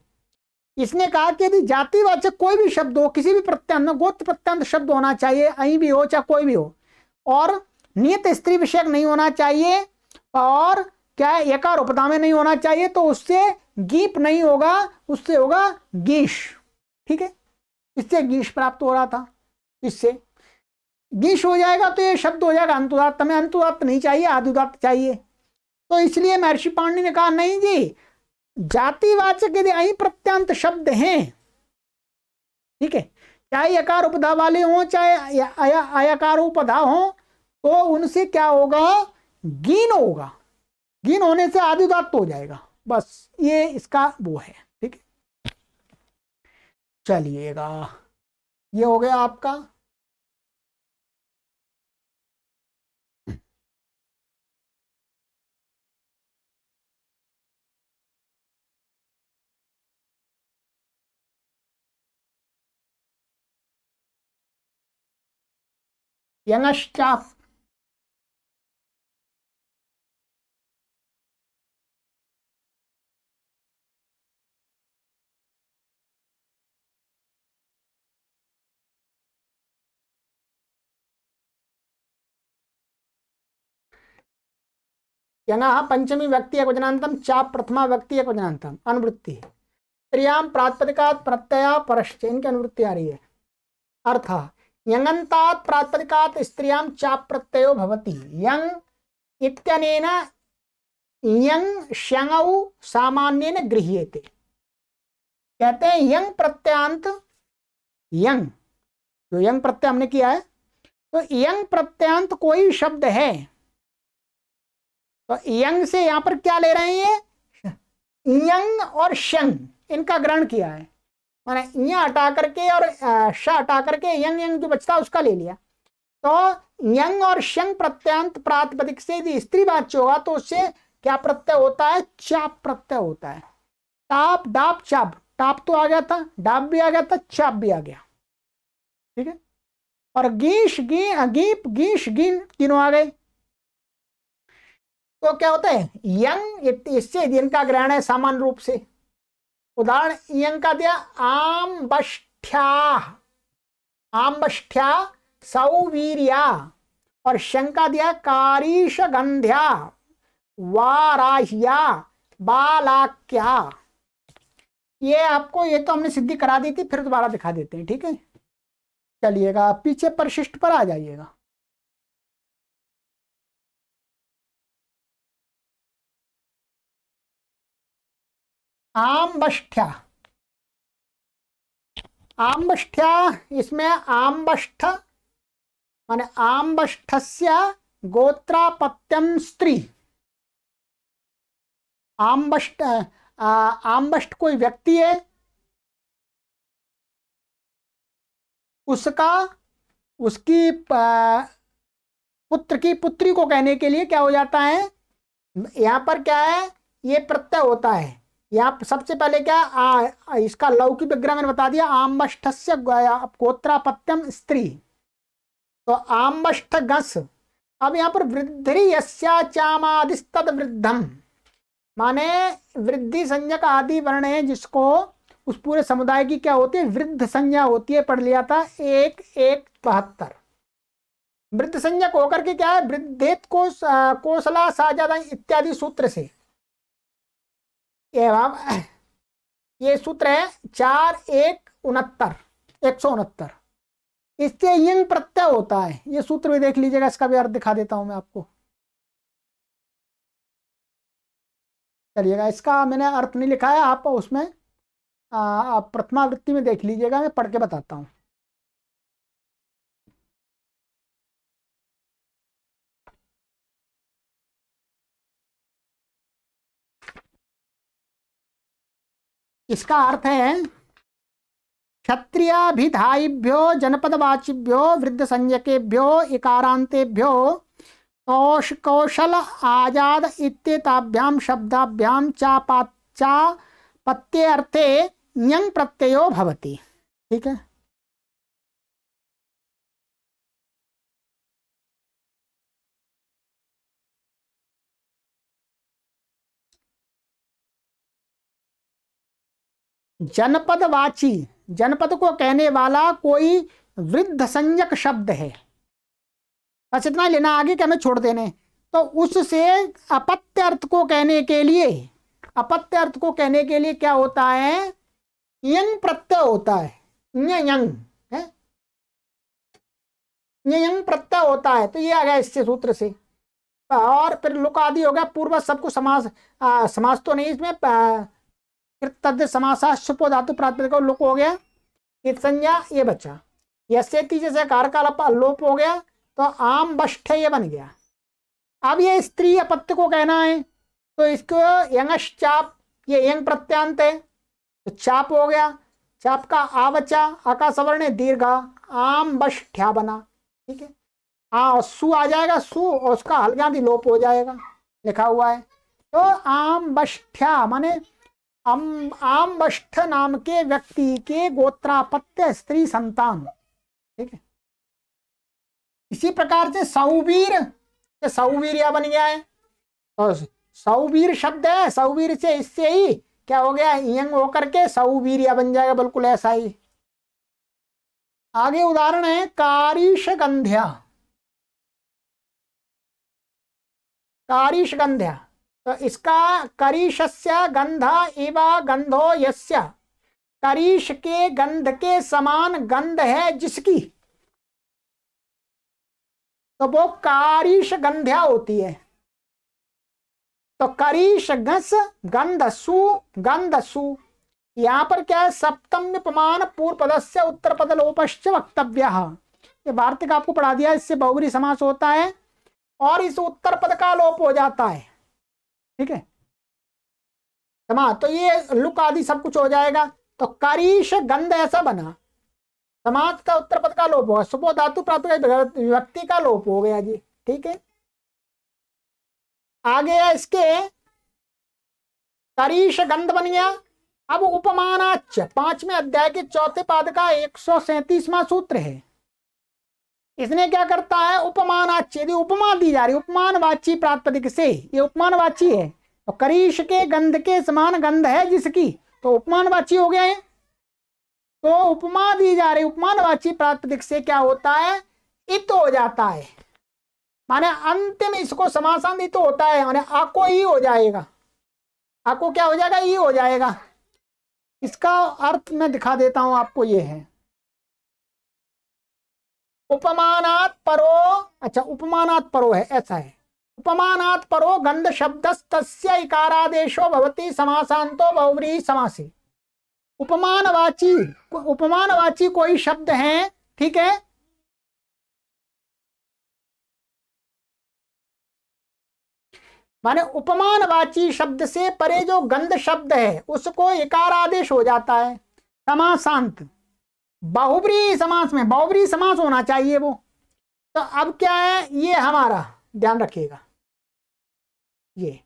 इसने कहा कि यदि जातिवाचक कोई भी शब्द हो, किसी भी प्रत्यांत गोत्र प्रत्यांत शब्द होना चाहिए, ऐ भी हो चाहे कोई भी हो, और नियत स्त्री विषयक नहीं होना चाहिए, और क्या है यकार उपधा में नहीं होना चाहिए, तो उससे गीप नहीं होगा, उससे होगा गीश। ठीक है, इससे गीश प्राप्त हो रहा था, इससे गीश हो जाएगा तो ये शब्द हो जाएगा अंतुदात्त। हमें अंतुदात्त नहीं चाहिए, आदुदात्त चाहिए। तो इसलिए महर्षि पाणिनि ने कहा नहीं जी, जातिवाचक यदि ऐ प्रत्यांत शब्द हैं, ठीक है, चाहे यकार उपधा वाले हों चाहे अयकार उपधा हो, तो उनसे क्या होगा? गीन होगा। गीन होने से आदिदात्त हो जाएगा। बस ये इसका वो है। ठीक है, चलिएगा, ये हो गया आपका। यंगश्चा यंगः पंचमी व्यक्ति एकवचनान्तम चाप प्रथमा व्यक्ति एकवचनान्तम। अनुवृत्ति स्त्रियां प्रातिपदिकात् प्रत्यया परश्च, इनकी अनुवृत्ति आ रही है। अर्थ यंगन्तात् प्रातिपदिकात् स्त्रियां चाप प्रत्ययो भवति। यंग इत्यनेन यंग श्यंगौ सामान्येन गृह्यते। कहते हैं यंग प्रत्यांत, यंग जो यंग प्रत्यय हमने किया है, तो यंग प्रत्यांत कोई शब्द है, तो यंग से यहां पर क्या ले रहे हैं? यंग और शंग इनका ग्रहण किया है, माने य हटा करके और श हटा करके यंग यंग जो बचता है उसका ले लिया। तो यंग और शंग प्रत्यांत प्रातिपदिक से यदि स्त्री वाच्य होगा तो उससे क्या प्रत्यय होता है? चाप प्रत्यय होता है। टाप डाप चाप, टाप तो आ गया था, डाप भी आ गया था, चाप भी आ गया। ठीक है, और गीश गी गीप गीश गिन तीनों आ गए। तो क्या होता है? यंग इससे इनका ग्रहण है सामान्य रूप से। उदाहरण यंग का दिया आम्बष्ठ्या, आम्बष्ठ्या सौवीर्या, और शंका दिया कारीश गंध्या वाराह्या बालाक्या। ये आपको, ये तो हमने सिद्धि करा दी थी, फिर दोबारा दिखा देते हैं। ठीक है, चलिएगा पीछे परिशिष्ट पर आ जाइएगा। आम्बष्ठ्या, आम्बष्ठ्या, इसमें आम्बष्ठ माने आम्बष्ठस्य गोत्रापत्यम स्त्री। आम्बष्ठ आम्बष्ठ कोई व्यक्ति है, उसका उसकी पुत्र की पुत्री को कहने के लिए क्या हो जाता है? यहां पर क्या है? ये प्रत्यय होता है। यहाँ सबसे पहले क्या इसका लौकिक विग्रह मैंने बता दिया, आम्बष्ठस्य गोत्रापत्यम स्त्री, तो आम्बष्ठ गस। अब यहाँ पर वृद्धि यस्याचामादिस्तद वृद्धम, माने वृद्धि संज्ञक आदि वर्ण है जिसको उस पूरे समुदाय की क्या होती है? वृद्ध संज्ञा होती है। पढ़ लिया था 1:1:72। वृद्ध संज्ञक होकर के क्या है? वृद्धेत को कोसला साजादा इत्यादि सूत्र से, एवं ये सूत्र है 4:1:69, इससे यंग प्रत्यय होता है। ये सूत्र भी देख लीजिएगा, इसका भी अर्थ दिखा देता हूं मैं आपको। चलिएगा, इसका मैंने अर्थ नहीं लिखा है, आप उसमें प्रथमावृत्ति में देख लीजिएगा, मैं पढ़ के बताता हूं। इसका अर्थ है क्षत्रियाभिधायिभ्यो जनपदवाचिभ्यो वृद्ध संज्ञकेभ्यो इकारांतेभ्यो कौशल आजाद इत्येताभ्याम शब्दाभ्याम चापत्ये अर्थे ञं प्रत्ययो भवति। ठीक है, जनपदवाची, जनपद को कहने वाला कोई वृद्ध संज्ञक शब्द है, बस इतना लेना, आगे क्या हमें छोड़ देने। तो उससे अपत्य अर्थ को कहने के लिए, अपत्य अर्थ को कहने के लिए क्या होता है, यंग प्रत्यय होता है, यंग है, यंग प्रत्यय होता है। तो ये आ गया इससे सूत्र से। और फिर लुक आदि हो गया, पूर्व सबको समास, समास तो नहीं इसमें, तद समासा सुपो धातु प्रातिपदिक लुक हो गया, इत संज्ञा ये बचा, यसे जैसे कार का लोप हो गया, तो आम बष्ठ ये बन गया। अब ये स्त्री अपत्य को कहना है, तो इसको यंगश चाप, ये यंग प्रत्यांत है, तो चाप हो गया, चाप का आवचा आका सवर्ण दीर्घा, आम बष्ठ्या बना। ठीक है, सु आ जाएगा, सु और उसका हल्का लोप हो जाएगा, लिखा हुआ है। तो आम बष्ठ्या माने आम बष्ठ नाम के व्यक्ति के गोत्रापत्य स्त्री संतान। ठीक है, इसी प्रकार से सौवीर, सौवीर्या बन गया है, तो सौवीर शब्द है, सौवीर से इससे ही क्या हो गया, यंग होकर के सौवीर्या बन जाएगा, बिल्कुल ऐसा ही। आगे उदाहरण है कारीशगंध्या, कारीशगंध्या, तो इसका करीशस्य गंध इव गंधो यस्य, करीश के गंध के समान गंध है जिसकी, तो वो कारीश गंध्या होती है। तो करीश घस गंधसु, गंधसु, यहां पर क्या है, सप्तम्य प्रमाण पूर्व पदस्य उत्तर पद लोपश्च वक्तव्य। ये वार्तिक आपको पढ़ा दिया, इससे बहुब्री समास होता है और इस उत्तर पद का लोप हो जाता है। ठीक है, तो ये लुक आदि सब कुछ हो जाएगा। तो करीश गंध ऐसा बना, समाज का उत्तर पद का लोप होगा, सुपो धातु प्रातिपदिक विभक्ति का लोप हो गया जी। ठीक है, आगे है इसके करीश गंध बन गया। अब उपमानाच 5वें अध्याय के 4थे पाद का 137वां सूत्र है। इसने क्या करता है, उपमानाच, यदि उपमा दी जा रही, उपमानवाची प्रातिपदिक से, ये उपमानवाची है, तो करीश के गंध के समान गंध है जिसकी, तो उपमानवाची हो गया है। तो उपमा दी जा रही उपमानवाची प्रातिपदिक से क्या होता है, इत हो जाता है, माने अंतिम इसको समासान्वित होता है, माने आको ही हो जाएगा, आको क्या हो जाएगा, ई हो जाएगा। इसका अर्थ मैं दिखा देता हूं आपको, ये है उपमानात् परो, अच्छा उपमानात् परो है, ऐसा है, उपमानात् परो गंध शब्दस्तस्य इकारादेशो भवति समासांतो बहुव्रीहि समासे। उपमानवाची, उपमानवाची कोई शब्द है, ठीक है, माने उपमानवाची शब्द से परे जो गंध शब्द है उसको इकार आदेश हो जाता है समासांत। बहुब्रीहि समास में बहुब्रीहि समास होना चाहिए वो। तो अब क्या है, ये हमारा ध्यान रखिएगा, ये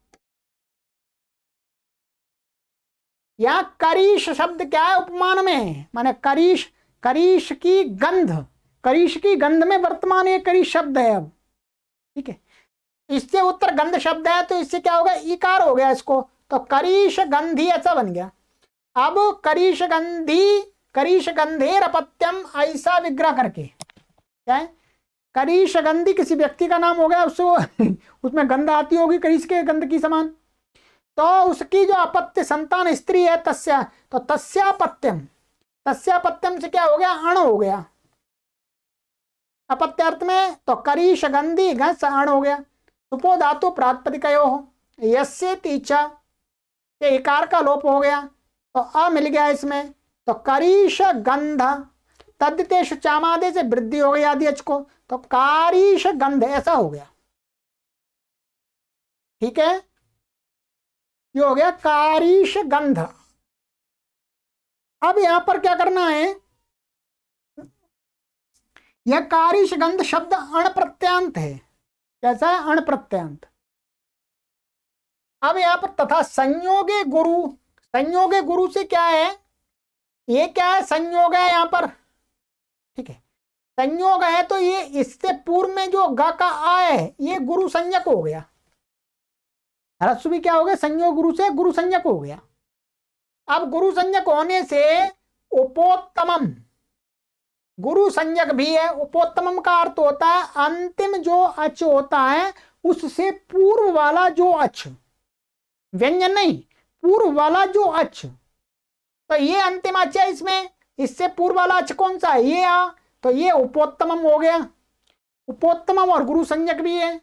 या करीश शब्द क्या है, उपमान में, माने करीश, करीश की गंध, करीश की गंध में वर्तमान ये करीश शब्द है। अब ठीक है, इससे उत्तर गंध शब्द है, तो इससे क्या होगा, इकार हो गया इसको, तो करीश गंधी ऐसा बन गया। अब करीश गंधी, करीश गंधेर अपत्यम, ऐसा विग्रह करके क्या है, करीश गंधी किसी व्यक्ति का नाम हो गया, उसको उसमें गंध आती होगी करीश के गंध की समान, तो उसकी जो अपत्य संतान स्त्री है तस्या, तो तस्यापत्यम, तस्यापत्यम से क्या हो गया, अण हो गया अपत्यार्थ में, तो करीश गंधी घस अण हो गया। सुपो धातु प्रातिपदिकयो हो, यस्य तीचा के इकार का लोप हो गया, तो अ मिल गया इसमें, तो करीश गंध तद्देश चामादे से वृद्धि हो गई आदि अच को, तो कारीश गंध ऐसा हो गया। ठीक है, ये हो गया कारीश गंध। अब यहां पर क्या करना है, यह कारिश गंध शब्द अण प्रत्यांत है। कैसा है? अण प्रत्यांत। अब यहां पर तथा संयोगे गुरु, संयोगे गुरु से क्या है? ये क्या है? संयोग है यहां पर, ठीक है। संयोग है तो ये इससे पूर्व में जो ग का आ है ये गुरु संज्ञक हो गया। ह्रस्व भी क्या हो गया? संयोग गुरु से गुरु संज्ञक हो गया। अब गुरु संज्ञक होने से उपोत्तमम, गुरु संज्ञक भी है। उपोत्तमम का अर्थ होता है अंतिम जो अच होता है उससे पूर्व वाला जो अच, व्यंजन नहीं, पूर्व वाला जो अच। तो ये अंतिम अच है इसमें, इससे पूर्व वाला अच कौन सा है? ये आ, तो ये उपोत्तमम हो गया। उपोत्तमम और गुरु संज्ञक भी है।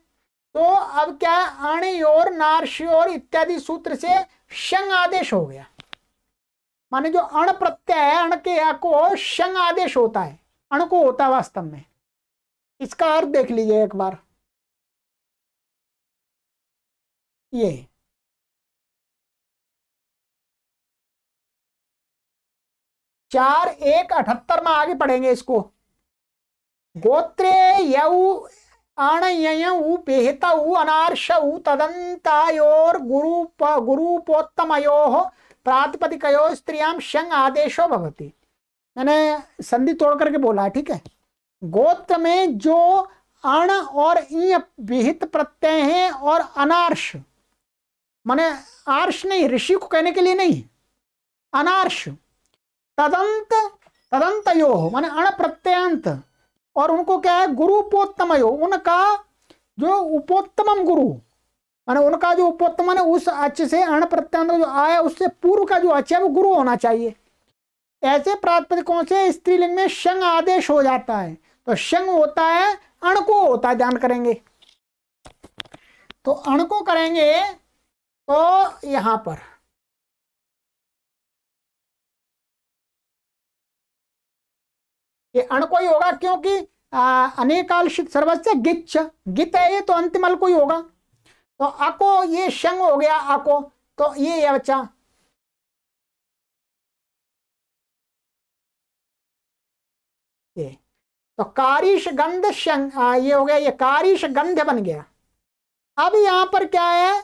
तो अब क्या है? अणयोर नार्ष्योर इत्यादि सूत्र से शंग आदेश हो गया। माने जो अण प्रत्यय है, अण के या को शंग आदेश होता है, अण को होता है वास्तव में। इसका अर्थ देख लीजिए एक बार। ये 4:1:78 में आगे पढ़ेंगे इसको। गोत्रे यऊ आणयऊ पेहितऊ अनार्षऊ तदंतायोर गुरुपोत्तमयोः प्रातिपदिकयोः स्त्रियां शंग आदेशो भवति। मैंने संधि तोड़ करके बोला है, ठीक है। गोत्र में जो अण और इ विहित प्रत्यय हैं और अनार्ष, माने आर्ष नहीं, ऋषि को कहने के लिए नहीं, अनार्ष, तदंत, तदंतयो माने अण प्रत्यंत, और उनको क्या है? गुरुपोत्तमयो, उनका जो उपोत्तमम गुरु, माने उनका जो उपोत्तम है उस अच से अण प्रत्यंत जो आया उससे पूर्व का जो अच है वो गुरु होना चाहिए। ऐसे प्रातिपदिकों से स्त्रीलिंग में शंग आदेश हो जाता है। तो शंग होता है अण को होता है, ध्यान करेंगे। तो अण को करेंगे तो यहां पर ये अण को ही होगा, क्योंकि अनेकालशित सर्वस्य गिच्छ, गित है ये तो अंतिम अल को ही होगा। तो अको ये शंग हो गया, अको, तो ये बचा। ये तो कारिश गंध शंग, ये हो गया, ये कारिश गंध बन गया। अब यहां पर क्या है?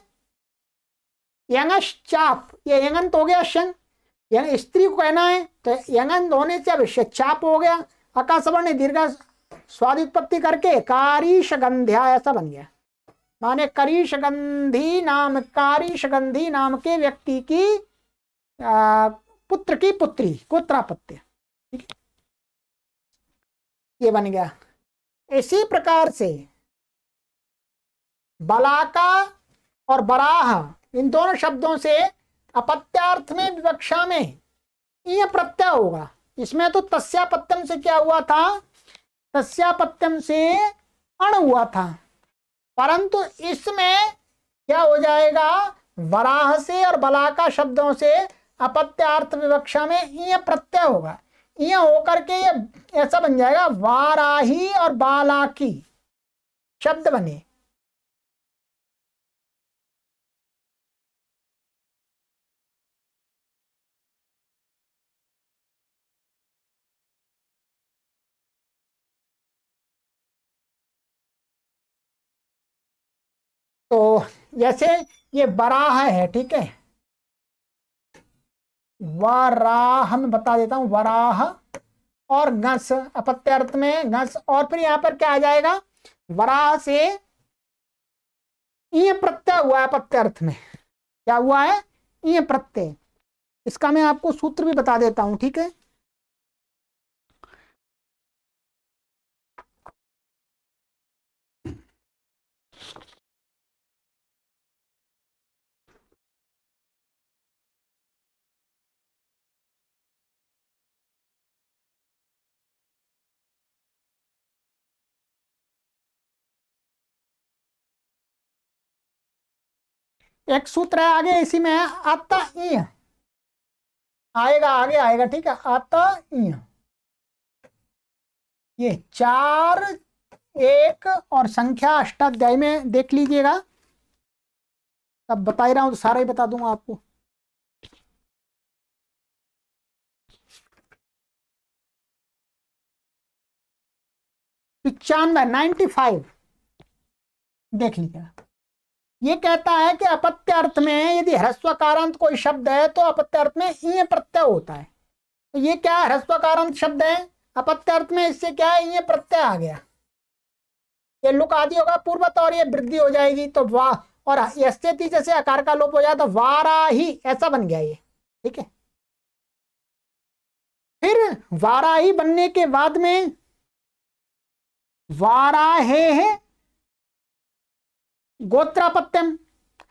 यंगश चाप, ये यंगंत हो गया शंग, यंग स्त्री को कहना है तो यंगंत होने से अब चाप हो गया। अकाशवर्ण दीर्घ स्वादित्पत्ति करके कारिश गंध्या ऐसा बन गया। माने करीश गंधी नाम, कारिश गंधी नाम के व्यक्ति की पुत्र की पुत्री गोत्रापत्य, ठीक है, ये बन गया। इसी प्रकार से बलाका और बराह इन दोनों शब्दों से अपत्यार्थ में विवक्षा में यह प्रत्यय होगा। इसमें तो तस्यापत्यम से क्या हुआ था? तस्यापत्यम से अण हुआ था, परंतु इसमें क्या हो जाएगा? वराह से और बलाका शब्दों से अपत्यार्थ विवक्षा में यह प्रत्यय होगा। यह होकर के ये ऐसा बन जाएगा, वाराही और बालाकी शब्द बने। तो जैसे ये बराह है, ठीक है, वराह में बता देता हूं, वराह और घस अपत्यार्थ में घस, और फिर यहां पर क्या आ जाएगा? वराह से ये प्रत्यय हुआ है अपत्यार्थ में। क्या हुआ है? ये प्रत्यय। इसका मैं आपको सूत्र भी बता देता हूं, ठीक है। एक सूत्र है आगे, इसी में है आता ई, आएगा आगे आएगा, ठीक है। आता ई, ये 4:1 और संख्या अष्टाध्यायी में देख लीजिएगा। अब बता ही रहा हूं तो सारा ही बता दूंगा आपको। 95 95 देख लीजिएगा। ये कहता है कि अपत्य अर्थ में यदि ह्रस्वकारांत कोई शब्द है तो अपत्य अर्थ में ईय प्रत्यय होता है। तो ये क्या है, ह्रस्वकारांत शब्द है, अपत्य अर्थ में इससे क्या है, ईय प्रत्यय आ गया। ये लुक आदि होगा पूर्वत और ये वृद्धि हो जाएगी तो वाह, और यस्यति जैसे आकार का लोप हो जाए तो वाराही ऐसा बन गया ये। ठीक है, फिर वाराही बनने के बाद में वाराहे है गोत्रापत्यम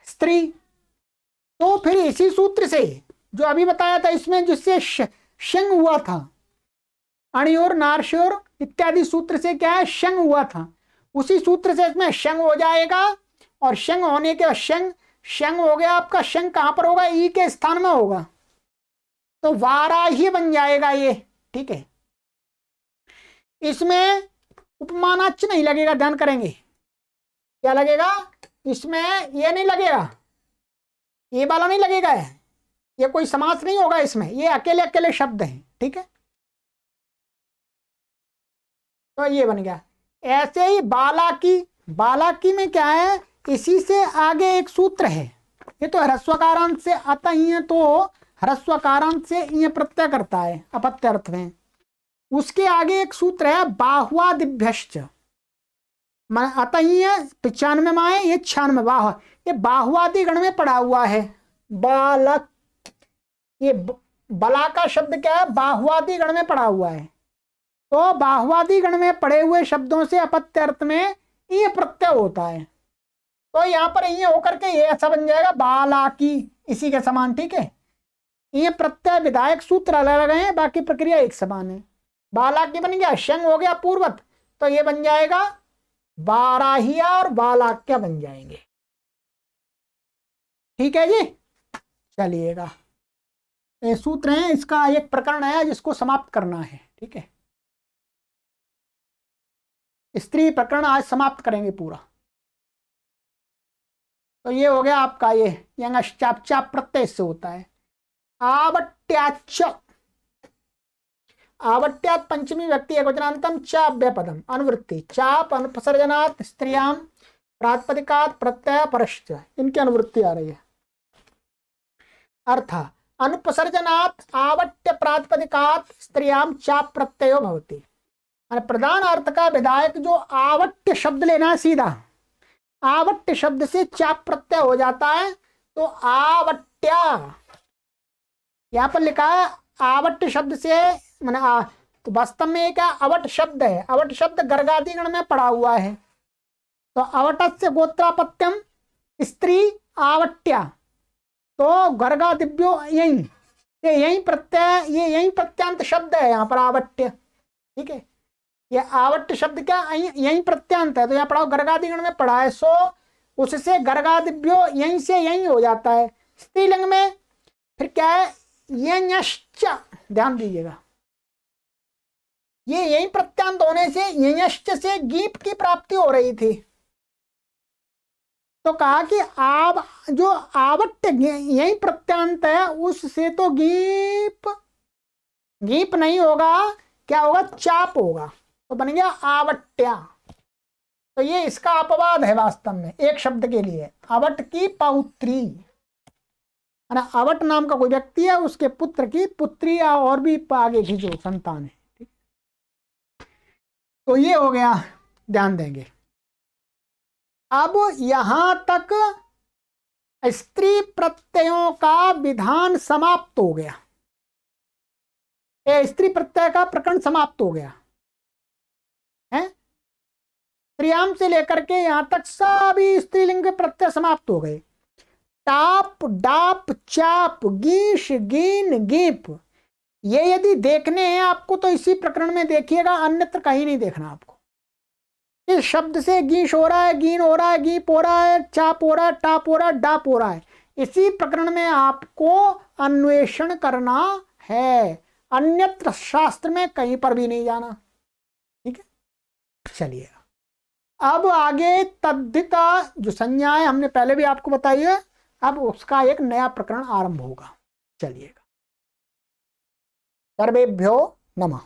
स्त्री। तो फिर इसी सूत्र से जो अभी बताया था इसमें जिससे शंग हुआ था, अणियोर नारश्योर इत्यादि सूत्र से क्या है, शंग हुआ था, उसी सूत्र से इसमें शंग हो जाएगा। और शंग होने के शंग हो गया आपका, शंग कहां पर होगा, ई के स्थान में होगा, तो वाराही बन जाएगा ये। ठीक है, इसमें उपमानाच नहीं लगेगा, ध्यान करेंगे क्या लगेगा, इसमें ये नहीं लगेगा, ये वाला नहीं लगेगा, ये कोई समास नहीं होगा इसमें, ये अकेले अकेले शब्द हैं। ठीक है, तो ये बन गया। ऐसे ही बालाकी में क्या है, इसी से आगे एक सूत्र है, ये तो ह्रस्वकारांत से आता ही है, तो ह्रस्वकारांत से ये प्रत्यय करता है अपत्य अर्थ में। उसके आगे एक सूत्र है बाहुवादिभ्यश्च, आता ही है 95 में है, ये 96 बाह, ये बाहुवादि गण में पड़ा हुआ है। बालक, ये बला का शब्द क्या है, बाहुवादि गण में पड़ा हुआ है। तो बाहुवादि गण में पड़े हुए शब्दों से अपत्य अर्थ में ये प्रत्यय होता है, तो यहां पर ये होकर के ये ऐसा बन जाएगा बालाकी, इसी के समान। ठीक है, ये प्रत्यय विधायक सूत्र अलग अलग हैं, बाकी प्रक्रिया एक समान है। बालाकी बन गया, शंग हो गया पूर्वत, तो ये बन जाएगा बाराहिया और बालाक्य बन जाएंगे। ठीक है जी, चलिएगा, ये सूत्र है, इसका एक प्रकरण है जिसको समाप्त करना है। ठीक है, स्त्री प्रकरण आज समाप्त करेंगे पूरा। तो ये हो गया आपका ये यंगश्चाप, चाप प्रत्यय से होता है। आवट्याच, आवट्यात पंचमी व्यक्ति एकवचनांतम च अव्यपदम अनुवृत्ति, चाप अनुपसर्जनात् स्त्रियां प्रातिपदिकात् प्रत्यय परश्च, इनकी अनुवृत्ति आ रही है। अर्थ अनुपसर्जनात् आवट्य प्रातिपदिकात् स्त्रियां चाप प्रत्ययो भवति। प्रधान अर्थ का विधायक जो आवट्य शब्द लेना, सीधा आवट्य शब्द से चाप प्रत्यय हो जाता है, तो आवट्या यहां पर लिखा है आवट्य शब्द से, मैंने तो वास्तव में एक अवट शब्द है, अवट शब्द गर्गादि गण में पड़ा हुआ है, तो अवट से गोत्रापत्यम स्त्री आवट्या, तो गर्गादिभ्यो यही प्रत्यय, ये यही प्रत्यांत शब्द है यहाँ पर आवट्य। ठीक है, ये आवट्य शब्द क्या यही प्रत्यांत है, तो यहाँ पढ़ाओ गर्गादिगण में पढ़ा है, सो उससे गर्गादिभ्यो यहीं से यहीं हो जाता है। स्त्रीलिंग में फिर क्या है, यञश्च, ध्यान दीजिएगा, ये यही प्रत्यांत होने से यञश्च से गीप की प्राप्ति हो रही थी, तो कहा कि जो आवट्य यही प्रत्यांत है उससे तो गीप नहीं होगा, क्या होगा, चाप होगा, तो बन गया आवट्या। तो ये इसका अपवाद है वास्तव में एक शब्द के लिए, अवट की पौत्री, अवट नाम का कोई व्यक्ति है, उसके पुत्र की पुत्री या और भी आगे की जो संतान है। ठीक, तो ये हो गया, ध्यान देंगे। अब यहां तक स्त्री प्रत्ययों का विधान समाप्त हो गया, स्त्री प्रत्यय का प्रकरण समाप्त हो गया है। त्रियाम से लेकर के यहां तक सभी स्त्रीलिंग प्रत्यय समाप्त हो गए। टाप, डाप, चाप, गीश, गीन, गीप, ये यदि देखने हैं आपको तो इसी प्रकरण में देखिएगा, अन्यत्र कहीं नहीं देखना आपको। इस शब्द से गीश हो रहा है, गीन हो रहा है, गीप हो रहा है, चाप हो रहा है, टाप हो रहा है, डाप हो रहा है, इसी प्रकरण में आपको अन्वेषण करना है, अन्यत्र शास्त्र में कहीं पर भी नहीं जाना। ठीक है, चलिए अब आगे तद्धिता जो संज्ञा है हमने पहले भी आपको बताई है, अब उसका एक नया प्रकरण आरंभ होगा। चलिएगा, सर्वेभ्यो नमः।